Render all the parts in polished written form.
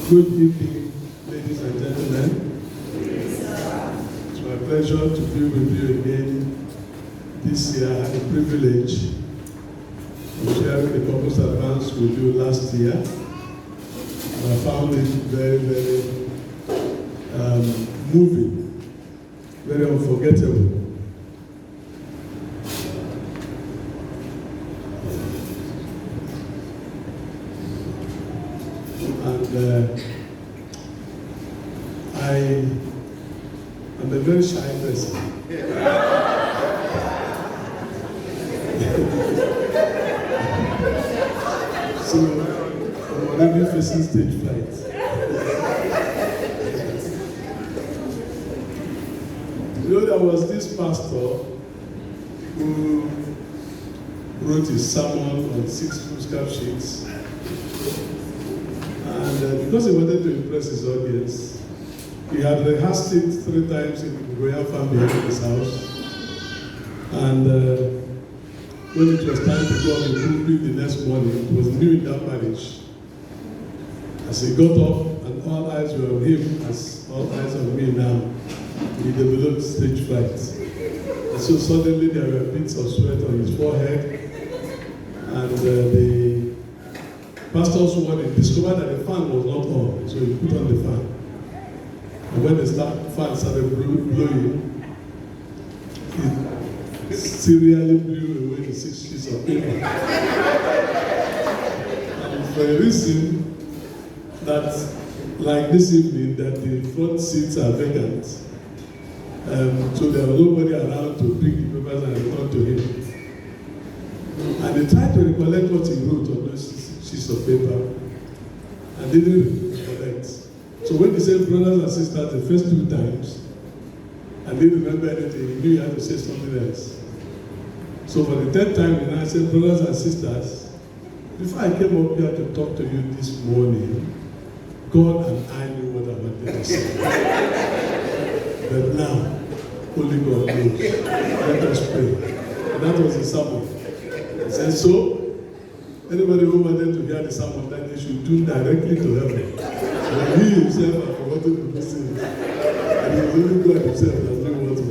Good evening, ladies and gentlemen. It's my pleasure to be with you again this year. I had the privilege of sharing the Corpus Advance with you last year. And I found it very, very moving, very unforgettable. And I am a very shy person. So I'm already facing stage fright. You know, there was this pastor who wrote his sermon on 6 foolscap sheets. And because he wanted to impress his audience, he had rehearsed it 3 times in the royal family in his house. And when it was time to go on the pulpit the next morning, it was new in that marriage. As he got up and all eyes were on him, as all eyes on me now, he developed stage fright. And so suddenly there were bits of sweat on his forehead, and the pastor's warning discovered that the fan was not on, so he put on the fan. And when the fan started blowing, it serially blew away the 6 sheets of paper. And for a reason that, like this evening, that the front seats are vacant, so there was nobody around to pick the papers and return to him. And they tried to recollect what he wrote on those sheets of paper and didn't recollect. So when he said brothers and sisters the first 2 times and didn't remember anything, he knew he had to say something else. So for the 3rd time, he now said, brothers and sisters, before I came up here to talk to you this morning, God and I knew what I wanted to say. But now, only God knows. Let us pray. And that was the sermon. He said, so, anybody who wanted to hear the sermon, that they should tune directly to heaven. But he himself had forgotten to listen. And he was only God himself that knew what to do.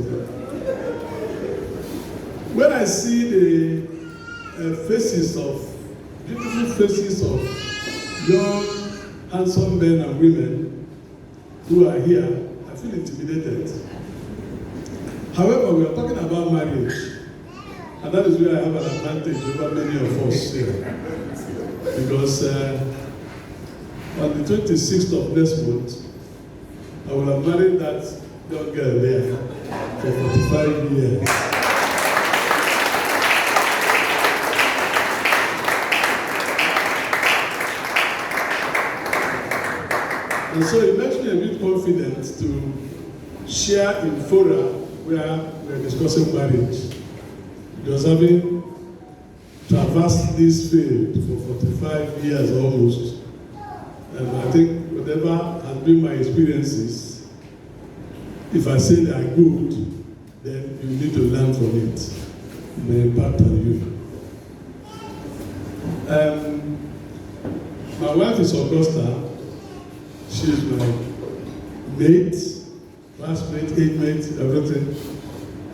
When I see the faces of, beautiful faces of young, handsome men and women who are here, I feel intimidated. However, we are talking about marriage, and that is where I have an advantage over many of us here. Because on the 26th of next month, I will have married that young girl there for 45 years. And so it makes me a bit confident to share in fora where we're discussing marriage. Because having traversed this field for 45 years almost, and I think whatever has been my experiences, if I say they are good, then you need to learn from it. It may impact on you. My wife is Augusta. She's my mate, classmate, age mate, everything.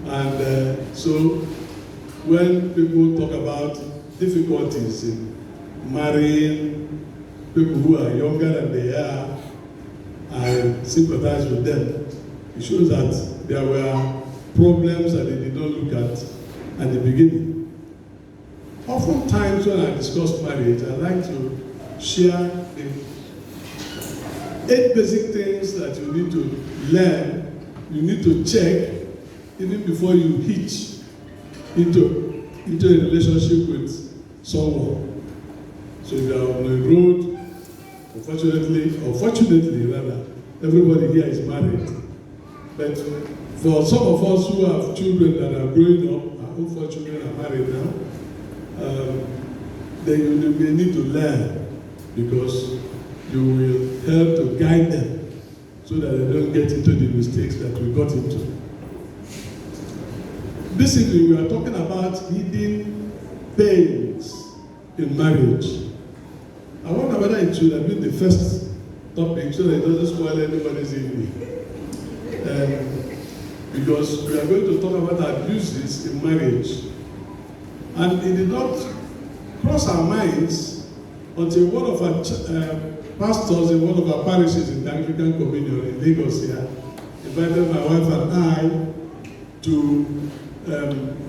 And so when people talk about difficulties in marrying people who are younger than they are, I sympathize with them. It shows that there were problems that they did not look at the beginning. Oftentimes when I discuss marriage, I like to share the 8 basic things that you need to learn, you need to check even before you hitch into a relationship with someone. So if you are on the road, fortunately rather, everybody here is married. But for some of us who have children that are growing up, our own 4 children are married now, then you may need to learn, because you will help to guide them so that they don't get into the mistakes that we got into. Basically, we are talking about hidden pains in marriage. I wonder whether it should have been the first topic so that it doesn't spoil anybody's evening. Because we are going to talk about abuses in marriage. And it did not cross our minds until one of our pastors in one of our parishes in the Anglican Communion in Lagos here invited my wife and I to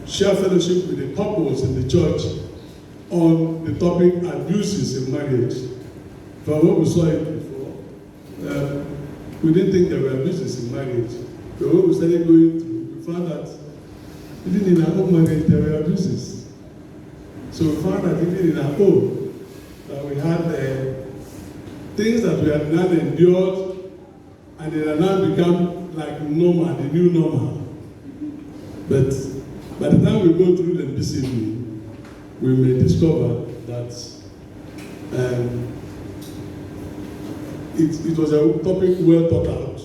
share fellowship with the couples in the church on the topic abuses in marriage. But when we saw it before, we didn't think there were abuses in marriage. But when we started going through, we found that even in our own marriage there were abuses. So we found that even in our home, that we had things that we had not endured, and they had now become like normal, the new normal. But by the time we go through them this evening, we may discover that it was a topic well thought out,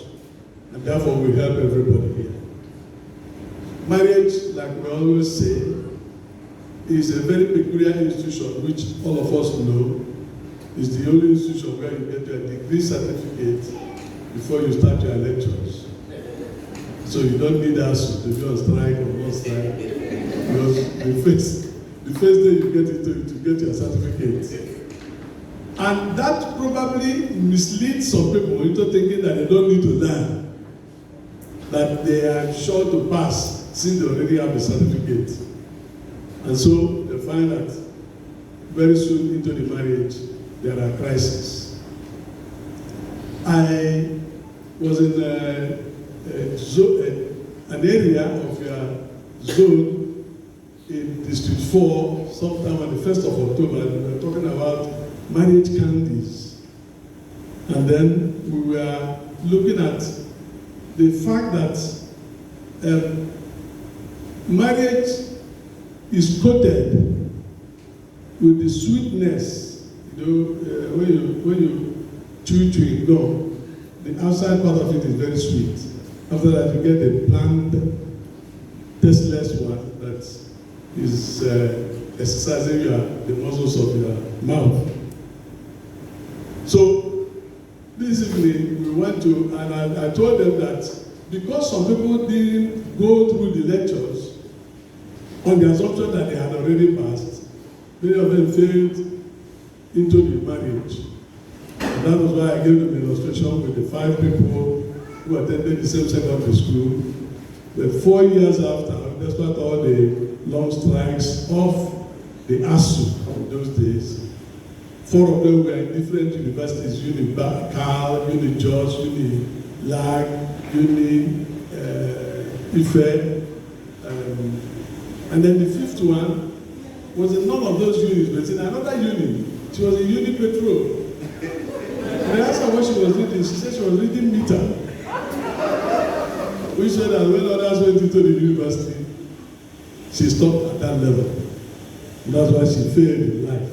and therefore we help everybody here. Marriage, like we always say, is a very peculiar institution which all of us know is the only institution where you get your degree certificate before you start your lectures. So you don't need us to be on strike or not strike, because the first day you get into it, you get your certificate. And that probably misleads some people into thinking that they don't need to learn, that they are sure to pass since they already have the certificate. And so they find that very soon into the marriage, there are crises. I was in an area of your zone in District 4 sometime on the 1st of October, and we were talking about marriage candies. And then we were looking at the fact that marriage is coated with the sweetness, when you chew chewing gum, the outside part of it is very sweet. After that, you get the bland, tasteless one that is exercising the muscles of your mouth. So this evening we went to, and I told them that because some people didn't go through the lectures on the assumption that they had already passed, many of them failed into the marriage. And that was why I gave them an illustration with the 5 people who attended the same secondary school. But 4 years after, despite all the long strikes of the ASU in those days, 4 of them were in different universities: Cal, Jos, Lag, Ife, and then the 5th one was in none of those unis, but in another uni. She was in Uni Petro. And I asked her what she was reading. She said she was reading meter. Which said that when others went into the university, she stopped at that level. And that's why she failed in life.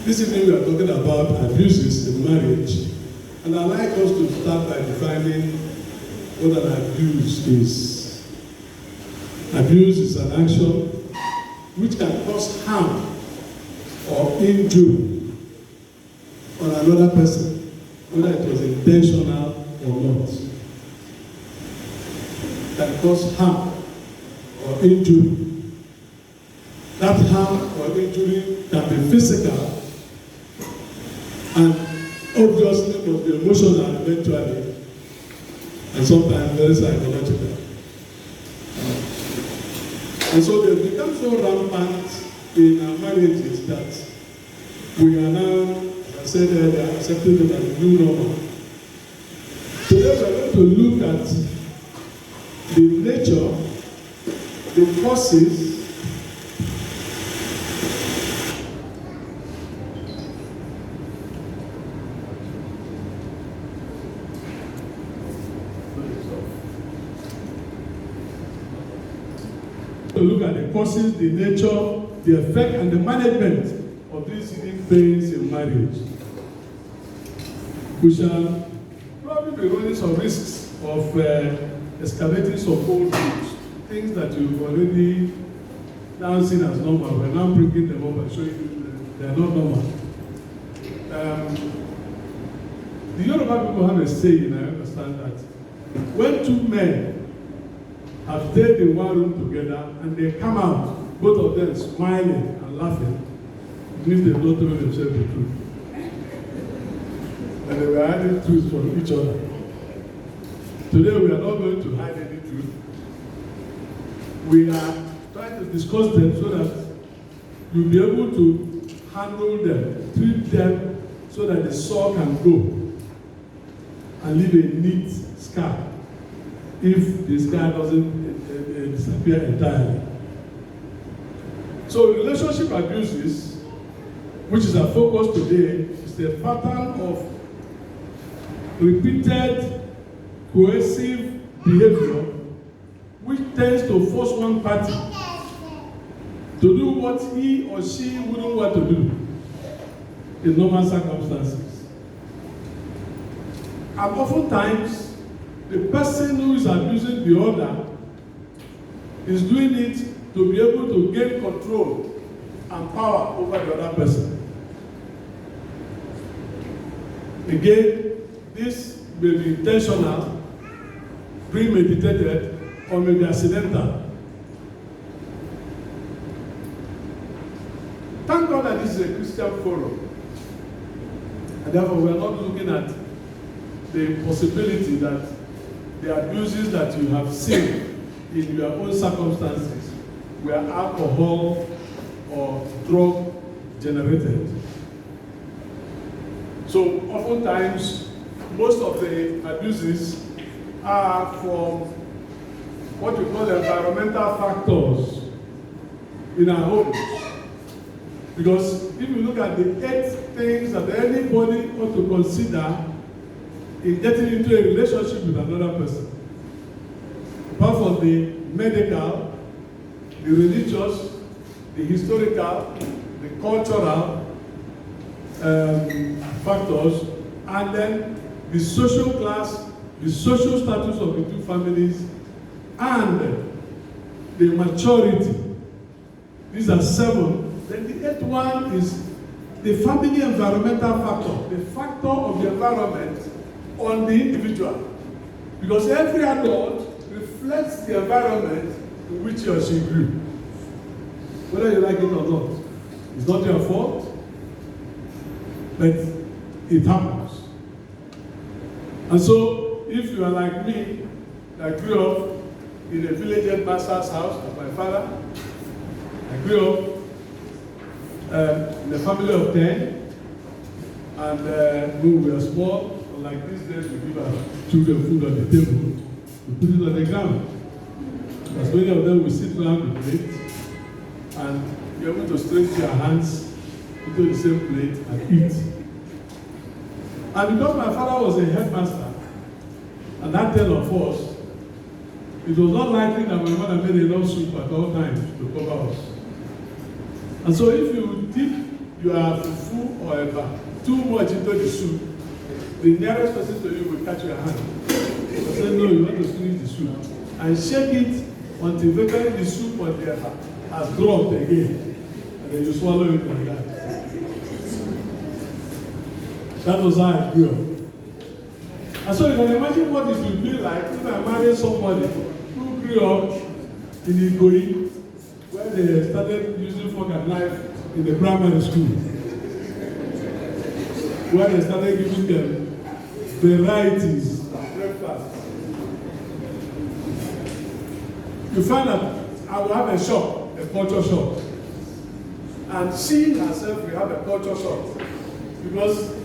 This evening we are talking about abuses in marriage. And I'd like us to start by defining what an abuse is. Abuse is an action which can cause harm or injury on another person, whether it was intentional or not. Can cause harm or injury. That harm or injury can be physical and obviously must be emotional eventually, and sometimes very psychological. And so they become so rampant in our marriages that we are now, as I said earlier, accepting them as the new normal. Today we are going to look at the nature, the causes, to look at the causes, the nature, the effect, and the management of these hidden pains in marriage. We shall probably be running some risks of excavating some old roots, things that you've already now seen as normal. We're now bringing them up and showing you that they are not normal. The Yoruba people have a saying, I understand that. When two men have stayed in one room together and they come out, both of them smiling and laughing, it means they don't tell themselves the truth. And they were hiding truth from each other. Today we are not going to hide any truth. We are trying to discuss them so that you'll be able to handle them, treat them so that the soul can go and leave a neat scar if the scar doesn't disappear entirely. So relationship abuses, which is our focus today, is a pattern of repeated coercive behavior which tends to force one party to do what he or she wouldn't want to do in normal circumstances. And oftentimes, the person who is abusing the other is doing it to be able to gain control and power over the other person. Again, this may be intentional, premeditated, or may be accidental. Thank God that this is a Christian forum. And therefore, we are not looking at the possibility that the abuses that you have seen in your own circumstances were alcohol or drug generated. So oftentimes, most of the abuses are from what we call environmental factors in our homes. Because if you look at the 8 things that anybody ought to consider in getting into a relationship with another person, apart from the medical, the religious, the historical, the cultural factors, and then the social class, the social status of the two families, and the maturity. These are 7. Then the 8th one is the family environmental factor, the factor of the environment on the individual. Because every adult reflects the environment in which he or she grew. Whether you like it or not. It's not your fault, but it happens. And so, if you are like me, I grew up in a village headmaster's house with my father. I grew up in a family of 10, and when we were small, like these days, we give our children food on the table, we put it on the ground. As many of them will sit around the plate, and you're able to stretch your hands into the same plate and eat. And because my father was a headmaster, and that 10 of us, it was not likely that my mother made enough soup at all times to cover us. And so if you dip your fufu or eba too much into the soup, the nearest person to you will catch your hand. I said, no, you want to squeeze the soup. And shake it until eventually the soup on the eba has dropped again. And then you swallow it like that. That was how I grew up. And so you can imagine what it would be like if I married somebody who grew up in Igoi, where they started using fork and knife in the primary school, where they started giving them varieties of breakfast. You find that I will have a shop, a culture shop, and she herself will have a culture shop because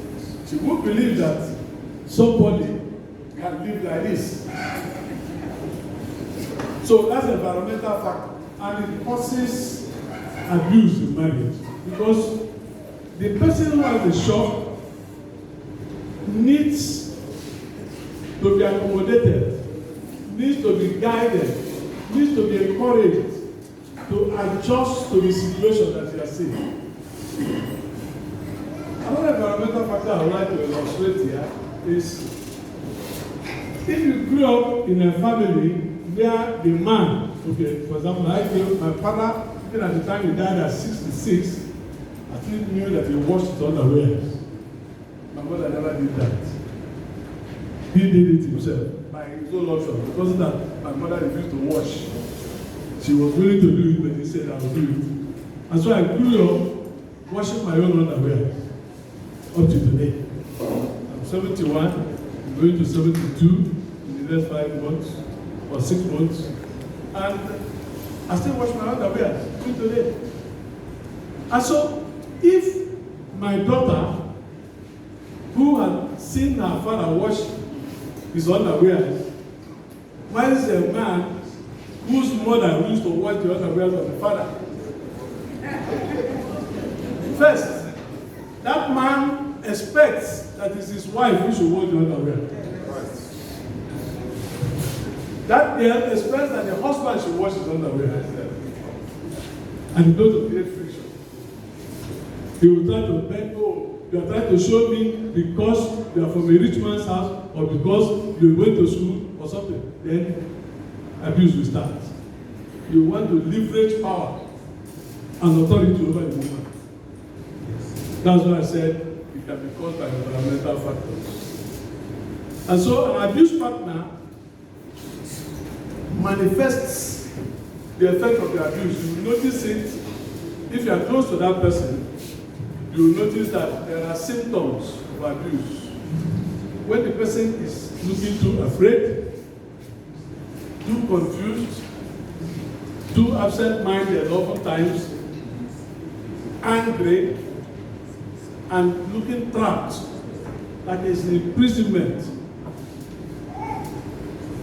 she won't believe that somebody can live like this. So that's an environmental factor. And it causes abuse in marriage because the person who has the shop needs to be accommodated, needs to be guided, needs to be encouraged to adjust to the situation that you are seeing. Another environmental factor I would like to illustrate here is if you grew up in a family where the man, okay, for example, I feel my father, even at the time he died at 66, I still knew that he washed his underwear. My mother never did that. he did it himself by his own option. It wasn't that my mother refused to wash. She was willing to do it, but he said I will do it. And so I grew up washing my own underwear up to today. I'm 71, I'm going to 72 in the next 5 months or 6 months. And I still wash my underwear till today. And so, if my daughter, who had seen her father wash his underwear, while a man whose mother used to wash the underwear of the father, first, that man expects that it's his wife who should wash the underwear. That girl expects that the husband should wash his underwear. And he goes to create friction. He will try to beg, oh, you are trying to show me because you are from a rich man's house or because you went to school or something. Then abuse will start. You want to leverage power and authority over the woman. That's why I said it can be caused by environmental factors. And so an abuse partner manifests the effect of the abuse. You will notice it if you are close to that person. You will notice that there are symptoms of abuse. When the person is looking too afraid, too confused, too absent-minded, oftentimes angry, and looking trapped, like it's an imprisonment.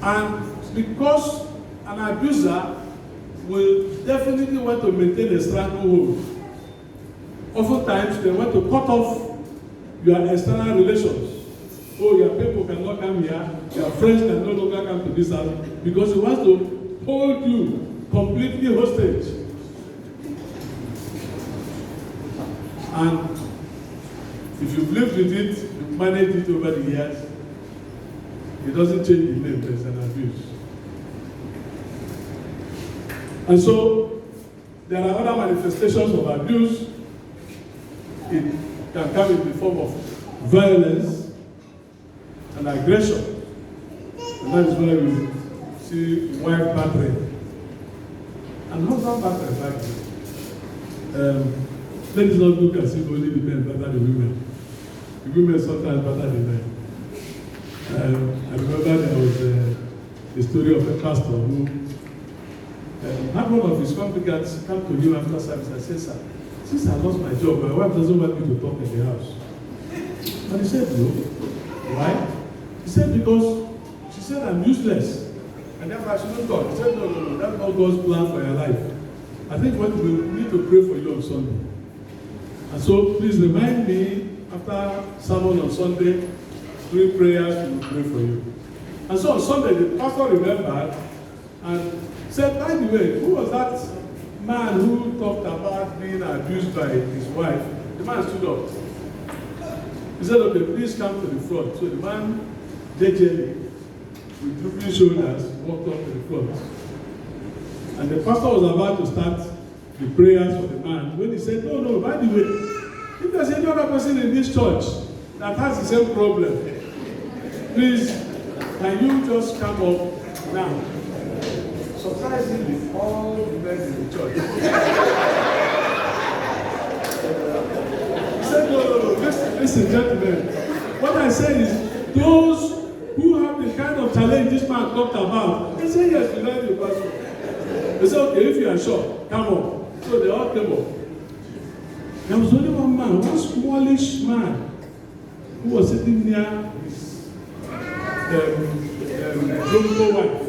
And because an abuser will definitely want to maintain a stranglehold, oftentimes they want to cut off your external relations. Oh, your people cannot come here, your friends can no longer come to this house, because he wants to hold you completely hostage. And if you've lived with it, you've managed it over the years, it doesn't change the name, there's an abuse. And so, there are other manifestations of abuse. It can come in the form of violence and aggression. And that is why we see wife battering and husband battering back. Ladies not look as if only the men batter the women. The women sometimes batter the men. I remember there was a story of a pastor who had one of his congregants come to him after service and said, "Sir, since I lost my job, my wife doesn't want me to talk in the house." And he said, "No." Why? He said, "Because she said I'm useless. And therefore I shouldn't talk." He said, No, that's not God's plan for your life. I think what we need to pray for you on Sunday. And so please remind me after sermon on Sunday, during prayers, we will pray for you. And so on Sunday, the pastor remembered and said, "By the way, who was that man who talked about being abused by his wife?" The man stood up. He said, "Okay, please come to the front." So the man, gingerly, with drooping shoulders, walked up to the front. And the pastor was about to start the prayers for the man when he said, No, by the way, if there's any other person in this church that has the same problem, please, can you just come up now? Surprisingly, all the men in the church. He said, No, listen, gentlemen. What I said is, those who have the kind of challenge this man talked about, they say yes, we like the pastor. They said, okay, if you are sure, come on. So they all came up. There was only one man, one smallish man, who was sitting near his Jumbo wife.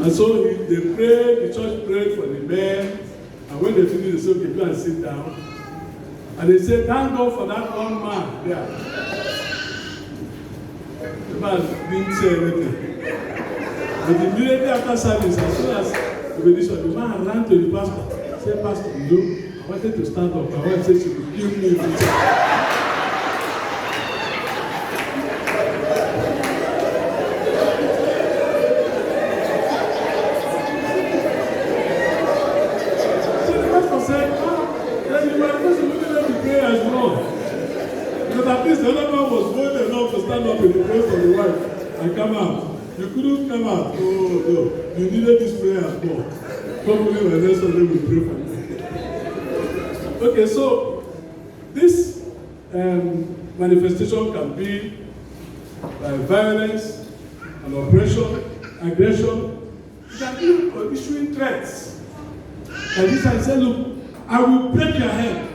And so they prayed, the church prayed for the men, and when they finished, they said, okay, go and sit down. And they said, thank God for that one man there. The man didn't say anything. But immediately after service, as soon as the benediction, the man ran to the pastor. Said, "Pastor, I wanted to stand up. My wife said she would kill me." So the pastor said, then you were supposed to let the prayers run. Because at least the other man was bold enough to stand couldn't come out. Oh no, you needed this prayer more. Probably my next Sunday will pray for you. Okay, so this manifestation can be by violence, and oppression, aggression. It can be issuing threats. And this I say, look, I will break your head.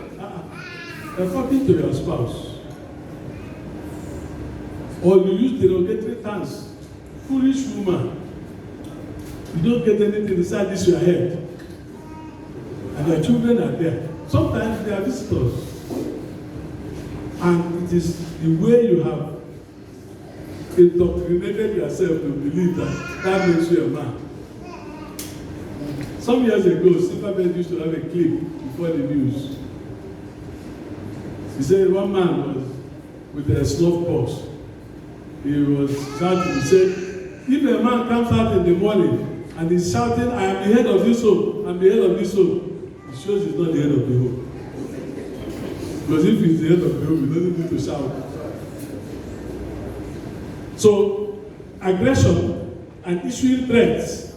You're talking to your spouse. Or you use derogatory terms. Foolish woman. You don't get anything inside this your head. And your children are there. Sometimes they are visitors. And it is the way you have indoctrinated yourself to believe that that makes you a man. Some years ago, Superman used to have a clip before the news. He said one man was with a snuff box. He was shouting. He said, if a man comes out in the morning and he's shouting, I am the head of this home, I'm the head of this home, it shows he's not the head of the home. Because if he's the head of the home, he doesn't need to shout. So, aggression and issuing threats,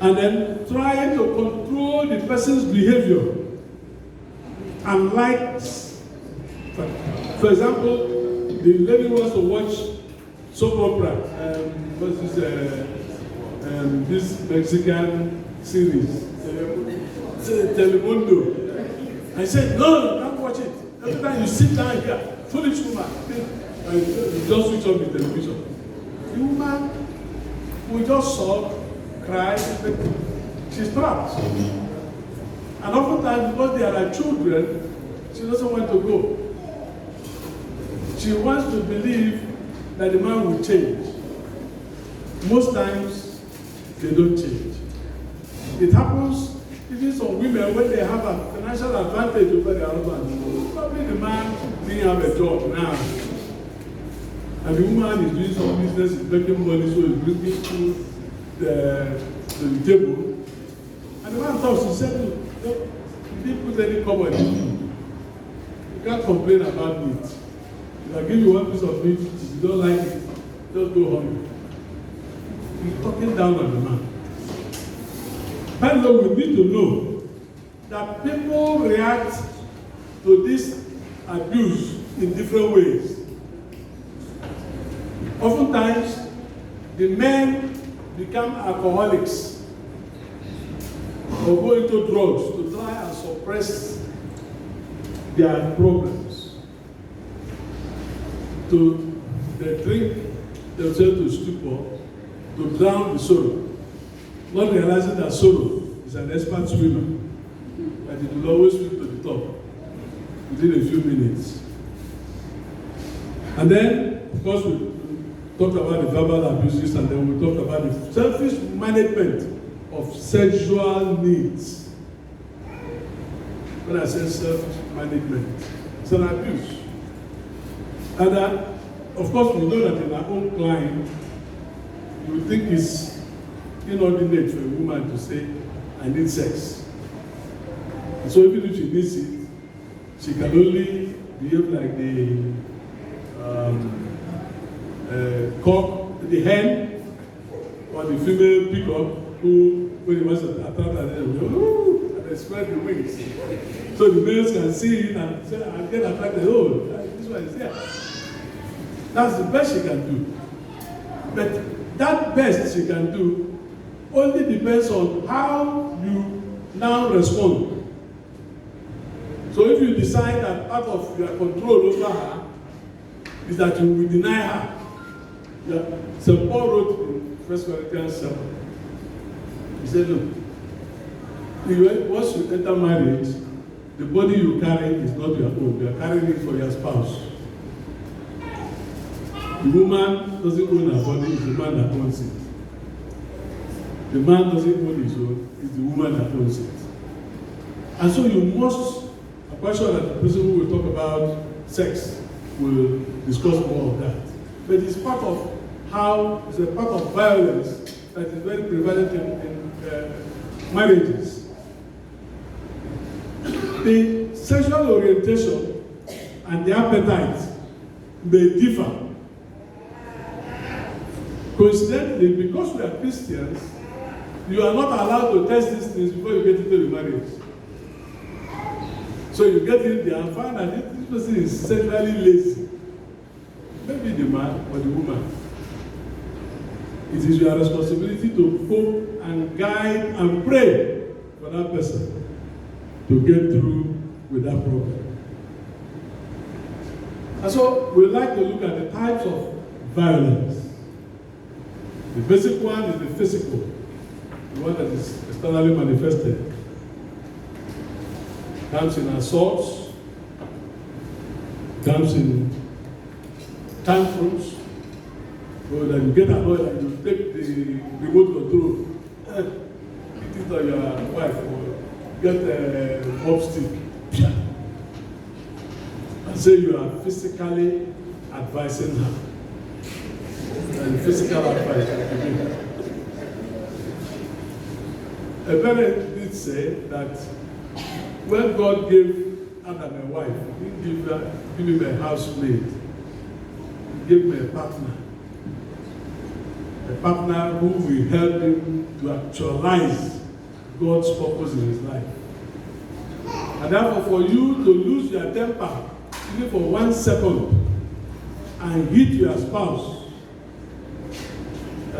and then trying to control the person's behavior and likes. For example, the lady wants to watch soap opera, what's this Mexican series, Telemundo. I said, no, don't watch it. Every time you sit down here, foolish woman, you just switch off the television. The woman will just sob, cry, she's trapped. And oftentimes, because they are like children, she doesn't want to go. She wants to believe that the man will change. Most times, they don't change. It happens even some women when they have a financial advantage over their husband. Probably the man didn't have a job now. And the woman is doing some business, is making money, so is bringing food to the table. And the man talks, he said, you didn't put any cover in the food. You can't complain about meat. If I give you one piece of meat, if you don't like it, just go home. He's talking down on the man. By the way, we need to know that people react to this abuse in different ways. Oftentimes, the men become alcoholics or go into drugs to try and suppress their problems. They drink themselves to stupor to drown the sorrow, not realizing that sorrow is an expert swimmer, and it will always swim to the top within a few minutes. And then, of course, we talked about the verbal abuses, and then we talked about the selfish management of sexual needs. When I say selfish management, it's an abuse. And of course, we know that in our own client, you would think it's inordinate for a woman to say, I need sex. And so even if she needs it, she can only behave like the cock, the hen, or the female peacock, who, when he wants to attack and they spread the wings. So the males can see it and say, I get attracted, oh, this one is here. That's the best she can do. But that best she can do only depends on how you now respond. So if you decide that part of your control over her is that you will deny her, St. Paul wrote in 1 Corinthians 7, he said, look, once you enter marriage, the body you carry is not your own. You are carrying it for your spouse. The woman doesn't own her body, it's the man that owns it. The man doesn't own his own, it's the woman that owns it. And so you must, I'm quite sure that the person who will talk about sex will discuss more of that. But it's part of it's a part of violence that is very prevalent in marriages. The sexual orientation and the appetite may differ. Coincidentally, because we are Christians, you are not allowed to test these things before you get into the marriage. So you get in there and find that this person is sexually lazy. Maybe the man or the woman. It is your responsibility to hope and guide and pray for that person to get through with that problem. And so we like to look at the types of violence. The basic one is the physical, the one that is externally manifested. Comes in assaults, comes in tantrums, or that you get annoyed and you take the remote control, hit it on your wife, or get a mop stick, and say you are physically advising her. And physical advice. A parent did say that when God gave Adam a wife, he didn't give him a housemaid. He gave him a partner who will help him to actualize God's purpose in his life. And therefore, for you to lose your temper, even for 1 second, and hit your spouse, I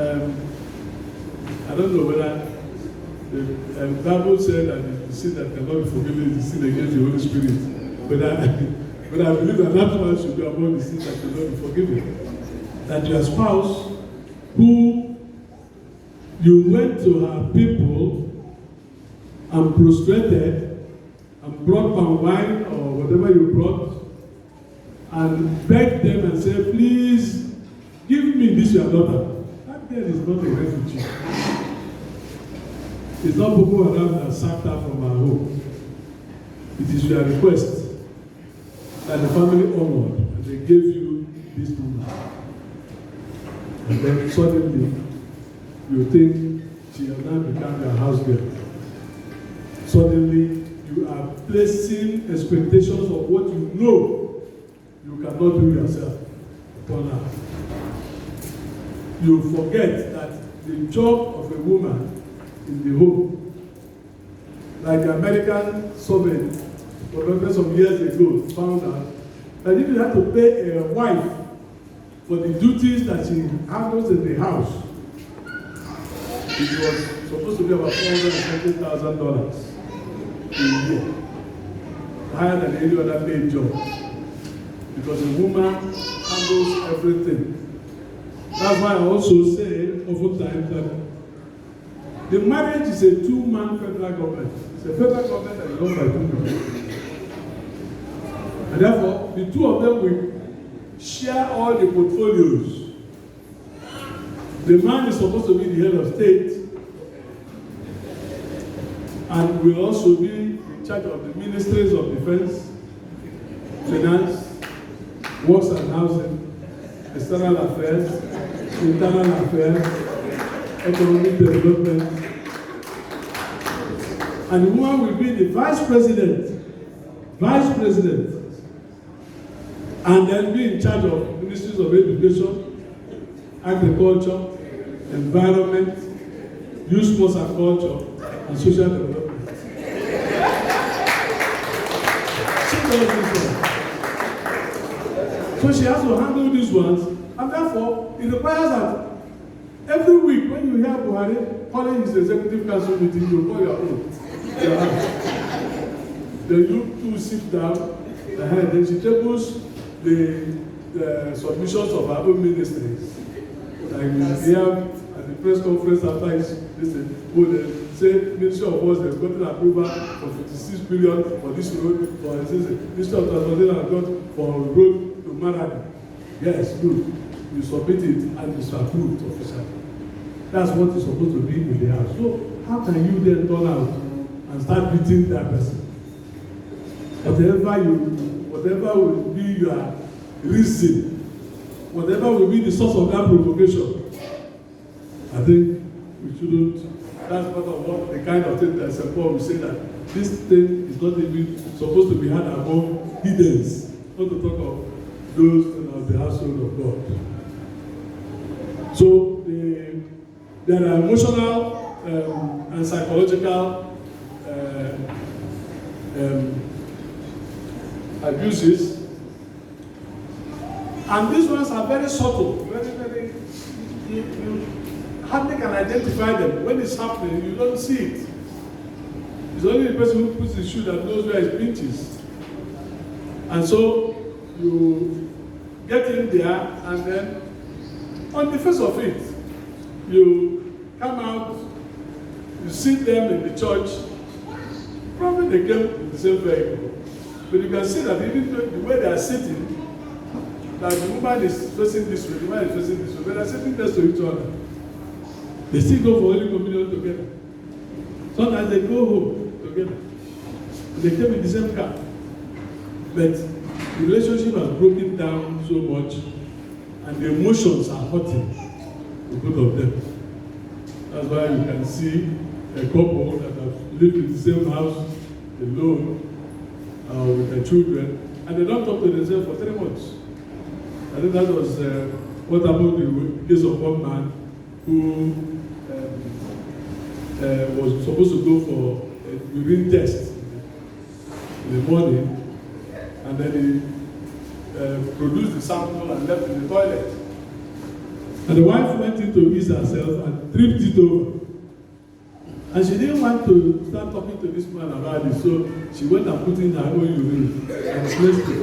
don't know whether the Bible said that the sin that cannot be forgiven is the sin against the Holy Spirit. But I believe that that one should be about the sin that cannot be forgiven. That your spouse, who you went to her people and prostrated and brought palm wine or whatever you brought and begged them and said, please give me this your daughter. That girl is not a refugee. It's not Boko Haram that sacked her from her home. It is your request that the family honored and they gave you this woman. And then suddenly you think she has now become your house girl. Suddenly you are placing expectations of what you know you cannot do yourself upon her. You forget that the job of a woman in the home, like the American survey some years ago found out that if you have to pay a wife for the duties that she handles in the house, it was supposed to be about $420,000 a year, higher than any other paid job, because a woman handles everything. That's why I also say oftentimes that the marriage is a two-man federal government. It's a federal government that is run by two people. And therefore, the two of them will share all the portfolios. The man is supposed to be the head of state and will also be in charge of the ministries of defense, finance, works and housing, external affairs, internal affairs, economic development. And the woman will be the vice president, and then be in charge of ministries of education, agriculture, environment, youth sports and culture, and social development. She does this one. So she has to handle these ones, and therefore it requires that every week when you hear Buhari calling his executive council meeting, you call your own. Then you two sit down, and then she tables the submissions of our own ministries. Like we have at the press conference after this, say Ministry of Works has gotten approval for 56 billion for this road, for Ministry of Transportation has got for road to Maradi. Yes, good. You submit it and it's approved officially. That's what is supposed to be in the house. So how can you then turn out and start beating that person? Whatever will be your reason, whatever will be the source of that provocation, I think we shouldn't. That's part of what the kind of thing that St. Paul will say, that this thing is not even supposed to be had among heathens, not to talk of those of the household of God. So the there are emotional and psychological abuses. And these ones are very subtle, very, you hardly can identify them. When it's happening, you don't see it. It's only the person who puts the shoe that knows where his pinch is. And so you get in there, and then on the face of it, you come out, you see them in the church. Probably they came in the same vehicle. But you can see that even the way they are sitting, that the woman is facing this way, the man is facing this way, but they are sitting next to each other. They still go for Holy Communion together. Sometimes they go home together. They came in the same car. But the relationship has broken down so much, and the emotions are hurting the both of them. That's why you can see a couple that have lived in the same house alone with their children, and they don't talk to themselves for 3 months. I think that was what happened in the case of one man who was supposed to go for a urine test in the morning, and then he produced the sample and left in the toilet. And the wife went in to ease herself and tripped it over. And she didn't want to start talking to this man about it, so she went and put in her own urine and placed it.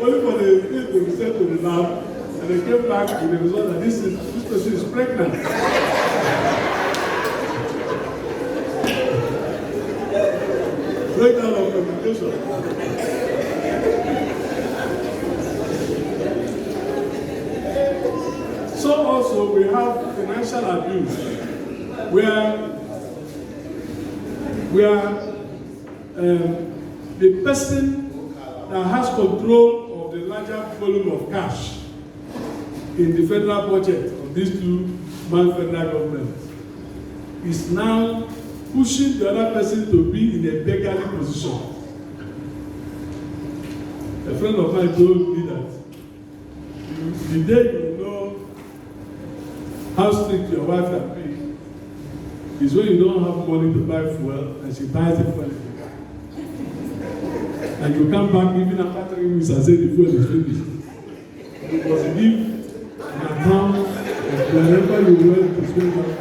only for the thing to be sent to the lab, and they came back with the result that this person is pregnant. Breakdown of communication. So also we have financial abuse, where the person that has control of the larger volume of cash in the federal budget of these two-man federal government is now pushing the other person to be in a beggarly position. A friend of mine told me that the day you know how strict your wife can be is when you don't have money to buy fuel and she buys the fuel in the car. And you come back even after 3 weeks and say the fuel is finished. You must give an account of wherever you went to spend that money.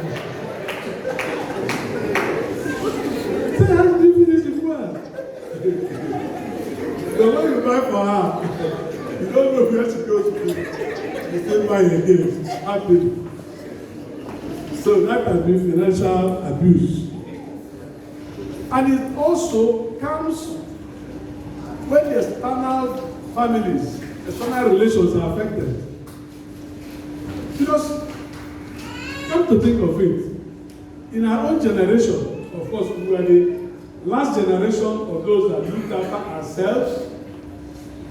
Say, how did you finish the fuel? The one you buy for her, you don't know where she goes to. You still buy again. Happy. So that can be financial abuse. And it also comes when the external families, external relations are affected. Because, come to think of it, in our own generation, of course, we were the last generation of those that looked after ourselves,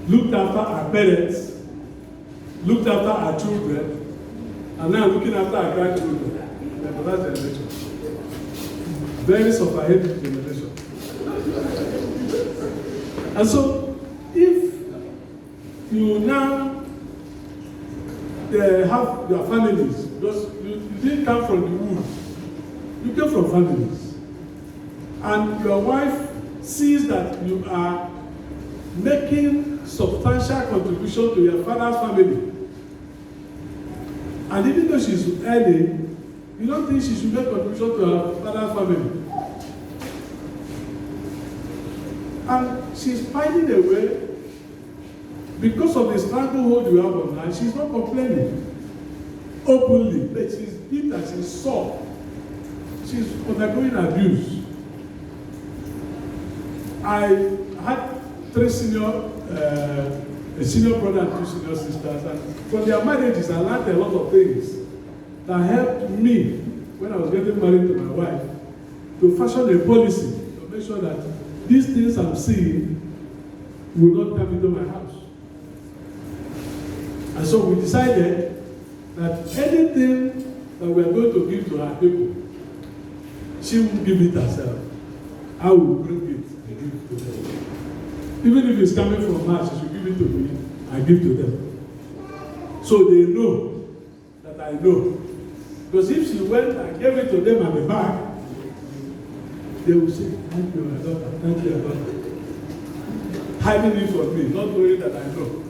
looked after our parents, looked after our children, and now looking after our grandchildren. The last generation. Very suffocating generation. And so, if you now have your families, because you didn't come from the woods, you came from families, and your wife sees that you are making substantial contribution to your father's family, and even though she's earning, you don't think she should make contribution to her father's family. And she's finding a way, because of the stranglehold you have on her, she's not complaining openly, but she's deep and she's sore. She's undergoing abuse. I had a senior brother and 2 senior sisters, and from their marriages I learned a lot of things that helped me when I was getting married to my wife to fashion a policy to make sure that these things I'm seeing will not come into my house. And so we decided that anything that we are going to give to our people, she will give it herself. I will bring it. I give it to them. Even if it's coming from her, she should give it to me, I give to them. So they know that I know. Because if she went and gave it to them at the back, they will say, thank you, my daughter, thank you, my daughter. Hiding it from me, not knowing that I know.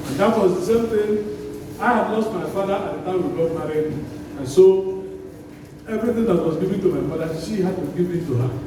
And that was the same thing. I had lost my father at the time we got married. And so, everything that was given to my mother, she had to give it to her.